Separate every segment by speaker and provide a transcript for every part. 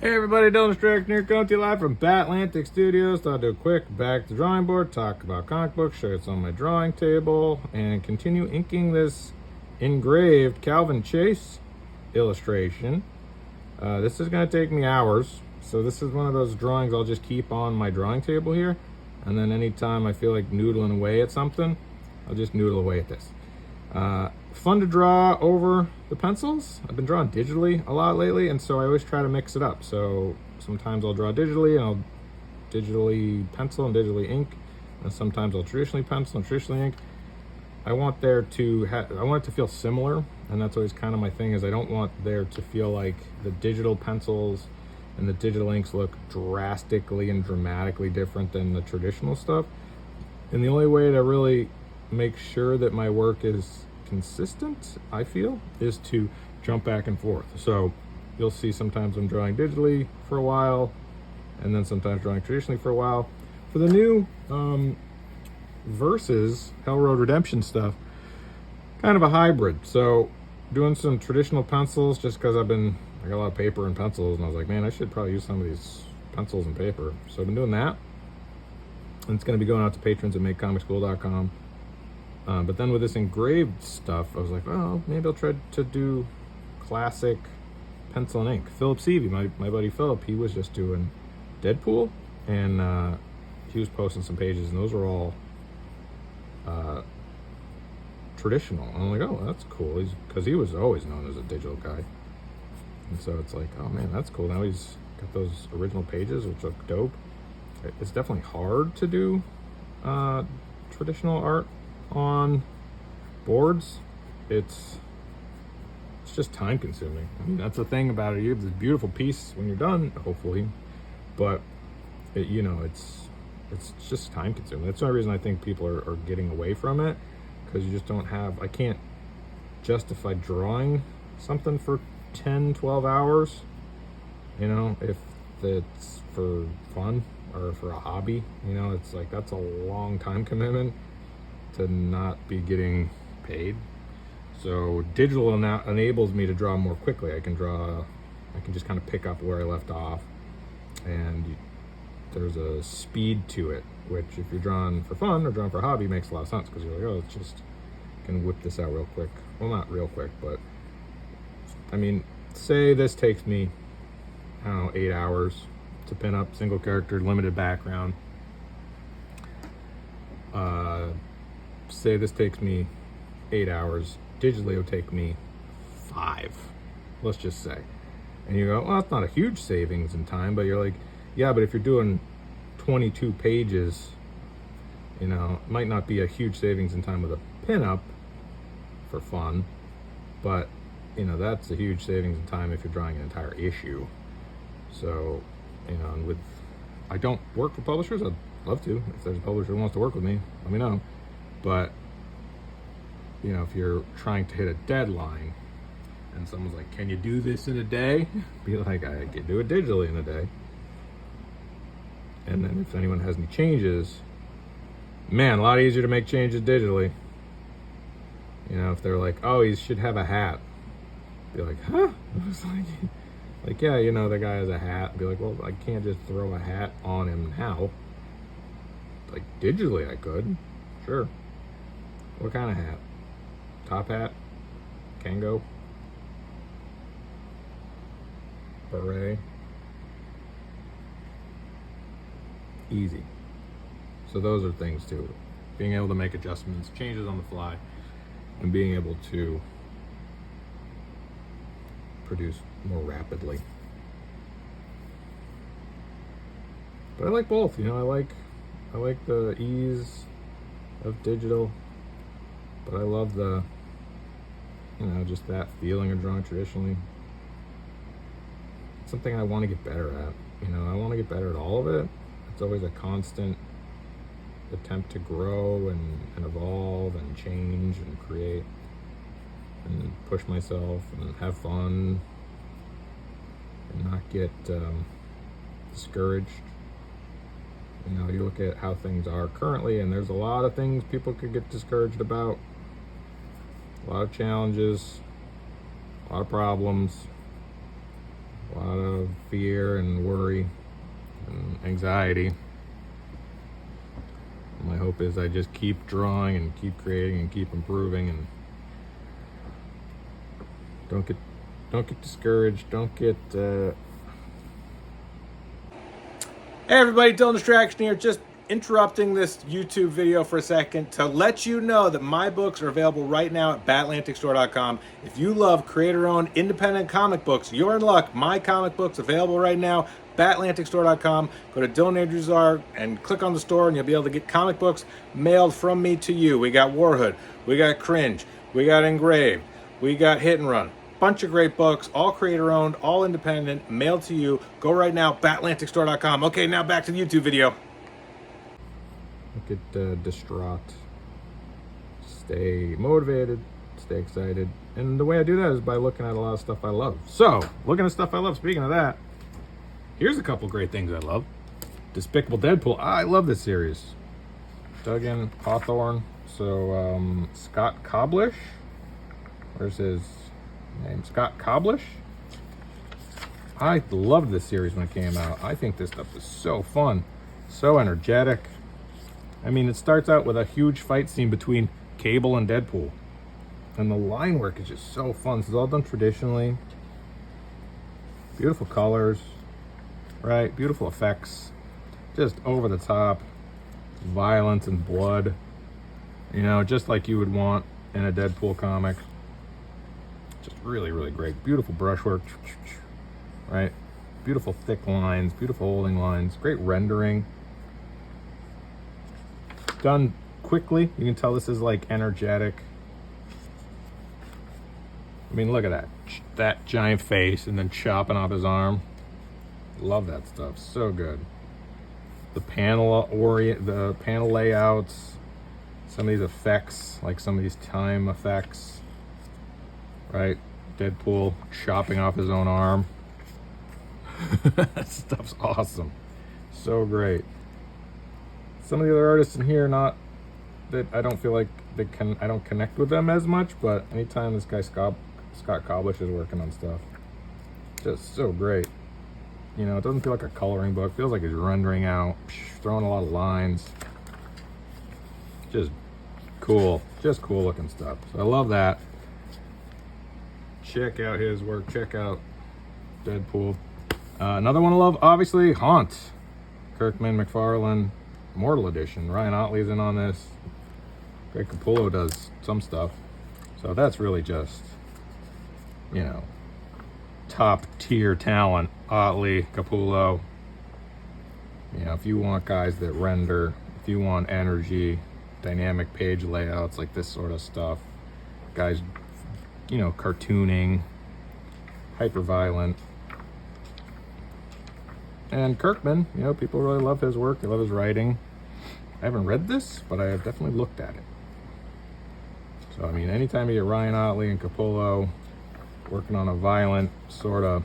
Speaker 1: Hey everybody, Dylan Strick here, coming to you live from Batlantic Studios. Thought I'd do a quick back to the drawing board, talk about comic books, show you what's on my drawing table, and continue inking this engraved Calvin Chase illustration. This is going to take me hours, so this is one of those drawings I'll just keep on my drawing table here, and then anytime I feel like noodling away at something, I'll just noodle away at this. Fun to draw over the pencils. I've been drawing digitally a lot lately, and so I always try to mix it up. So sometimes I'll draw digitally and I'll digitally pencil and digitally ink, and sometimes I'll traditionally pencil and traditionally ink. I want it to feel similar, and that's always kind of my thing, is I don't want there to feel like the digital pencils and the digital inks look drastically and dramatically different than the traditional stuff. And the only way to really make sure that my work is consistent, I feel, is to jump back and forth. So you'll see sometimes I'm drawing digitally for a while, and then sometimes drawing traditionally for a while. For the new Versus Hell Road Redemption stuff, kind of a hybrid. So doing some traditional pencils just because I got a lot of paper and pencils, and I was like, man, I should probably use some of these pencils and paper. So I've been doing that, and it's going to be going out to patrons at makecomicschool.com. But then with this engraved stuff, I was like, well, maybe I'll try to do classic pencil and ink. Philip Seavey, my buddy Philip, he was just doing Deadpool, and he was posting some pages, and those were all traditional. And I'm like, oh, that's cool. Because he was always known as a digital guy. And so it's like, oh man, that's cool. Now he's got those original pages, which look dope. It's definitely hard to do traditional art on boards. It's just time consuming. I mean, that's the thing about it. You have this beautiful piece when you're done, hopefully, but it's just time consuming. That's the only reason I think people are getting away from it, because you just don't have, I can't justify drawing something for 10-12 hours, if it's for fun or for a hobby. It's like, that's a long time commitment to not be getting paid. So digital enables me to draw more quickly. I can just kind of pick up where I left off, and there's a speed to it, which if you're drawing for fun or drawing for a hobby makes a lot of sense, because you're like, oh, it's just can whip this out real quick. Well, not real quick, but I mean, say this takes me, I don't know, 8 hours to pin up, single character, limited background. Say this takes me 8 hours, digitally it'll take me 5, let's just say. And you go, well, that's not a huge savings in time, but you're like, yeah, but if you're doing 22 pages, it might not be a huge savings in time with a pinup for fun, but that's a huge savings in time if you're drawing an entire issue. So, and I don't work for publishers. I'd love to. If there's a publisher who wants to work with me, let me know. But if you're trying to hit a deadline and someone's like, can you do this in a day? Be like, I can do it digitally in a day. And then if anyone has any changes, man, a lot easier to make changes digitally. If they're like, oh, he should have a hat, be like, huh? I was like, yeah, the guy has a hat. Be like, well, I can't just throw a hat on him now. Like, digitally I could, sure. What kind of hat? Top hat? Kango? Beret? Easy. So those are things too. Being able to make adjustments, changes on the fly, and being able to produce more rapidly. But I like both. I like the ease of digital, but I love the just that feeling of drawing traditionally. It's something I want to get better at. I want to get better at all of it. It's always a constant attempt to grow and evolve and change and create and push myself and have fun and not get discouraged. You look at how things are currently, and there's a lot of things people could get discouraged about, a lot of challenges, a lot of problems, a lot of of fear and worry and anxiety. My hope is I just keep drawing and keep creating and keep improving, and don't get discouraged. Don't get. Hey everybody, Dylan Distraction here. Just interrupting this YouTube video for a second to let you know that my books are available right now at batlanticstore.com. If you love creator-owned independent comic books, you're in luck. My comic books available right now, batlanticstore.com. Go to Dylan Andrewsar and click on the store, and you'll be able to get comic books mailed from me to you. We got Warhood, we got Cringe, we got Engraved, we got Hit and Run. Bunch of great books, all creator-owned, all independent, mailed to you. Go right now, batlanticstore.com. Okay, now back to the YouTube video. Don't get distraught. Stay motivated, stay excited. And the way I do that is by looking at a lot of stuff I love. So, looking at stuff I love, speaking of that, here's a couple great things I love. Despicable Deadpool. I love this series. Duggan, Hawthorne. So, Scott Koblish. Where's his name? Scott Koblish. I loved this series when it came out. I think this stuff is so fun, so energetic. I mean, it starts out with a huge fight scene between Cable and Deadpool, and the line work is just so fun. This is all done traditionally. Beautiful colors, right? Beautiful effects, just over the top, violence and blood. You know, just like you would want in a Deadpool comic. Just really, really great. Beautiful brushwork, right? Beautiful thick lines, beautiful holding lines, great rendering. Done quickly. You can tell this is like energetic. I mean, look at that giant face and then chopping off his arm. Love that stuff. So good. The panel layouts, some of these effects, like some of these time effects, right? Deadpool chopping off his own arm. That stuff's awesome. So great. Some of the other artists in here, not that I don't feel like I don't connect with them as much, but anytime this guy Scott Koblish is working on stuff, just so great. You know, it doesn't feel like a coloring book. It feels like he's rendering out, throwing a lot of lines. Just cool looking stuff. So I love that. Check out his work. Check out Deadpool. Another one I love, obviously, Haunt. Kirkman, McFarlane. Mortal Edition. Ryan Otley's in on this. Greg Capullo does some stuff. So that's really just, you know, top tier talent. Otley, Capullo. You know, if you want guys that render, if you want energy, dynamic page layouts, like this sort of stuff, guys, you know, cartooning, hyper violent. And Kirkman, you know, people really love his work. They love his writing. I haven't read this, but I have definitely looked at it. So, I mean, anytime you get Ryan Otley and Capullo working on a violent sort of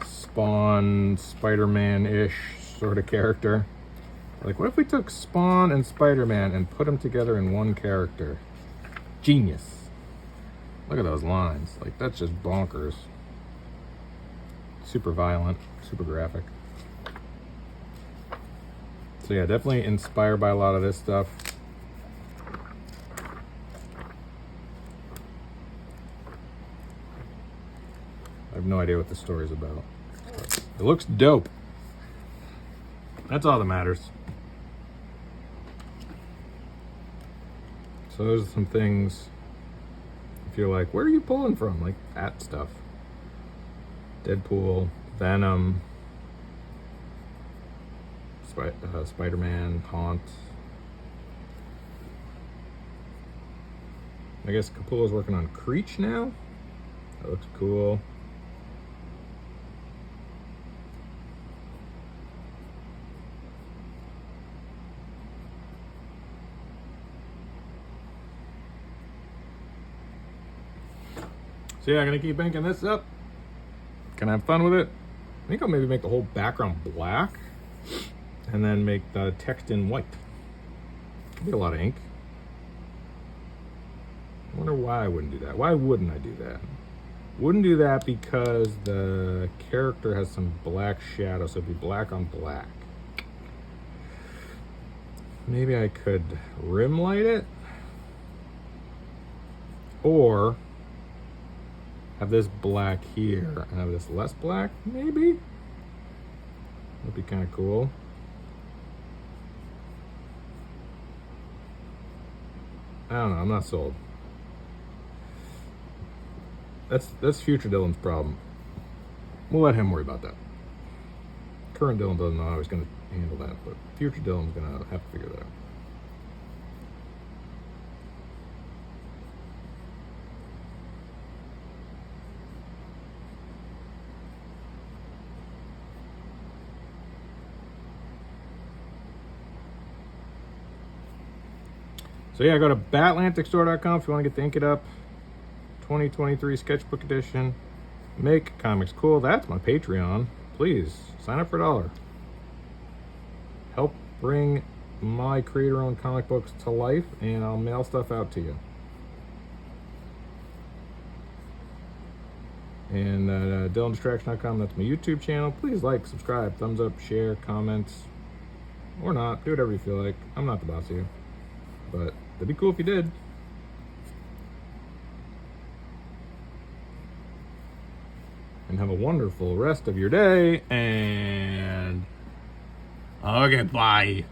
Speaker 1: Spawn, Spider-Man-ish sort of character. Like, what if we took Spawn and Spider-Man and put them together in one character? Genius. Look at those lines. Like, that's just bonkers. Super violent, super graphic. So yeah, definitely inspired by a lot of this stuff. I have no idea what the story's about. But it looks dope. That's all that matters. So those are some things, if you're like, where are you pulling from? Like that stuff. Deadpool, Venom, Spider-Man, Haunt. I guess Capullo's working on Creech now. That looks cool. So yeah, I'm gonna keep inking this up. Can I have fun with it? I think I'll maybe make the whole background black and then make the text in white. Be a lot of ink. I wonder why I wouldn't do that. Why wouldn't I do that? Wouldn't do that because the character has some black shadow, so it'd be black on black. Maybe I could rim light it, or have this black here and have this less black, maybe? That'd be kind of cool. I don't know, I'm not sold. That's future Dylan's problem. We'll let him worry about that. Current Dylan doesn't know how he's going to handle that, but future Dylan's going to have to figure that out. So yeah, go to batlanticstore.com if you want to get the Ink It Up 2023 Sketchbook Edition. Make comics cool. That's my Patreon. Please sign up for $1. Help bring my creator-owned comic books to life, and I'll mail stuff out to you. And DylanDistraction.com, that's my YouTube channel. Please like, subscribe, thumbs up, share, comments, or not. Do whatever you feel like. I'm not the boss of you, but it'd be cool if you did. And have a wonderful rest of your day, and okay, bye.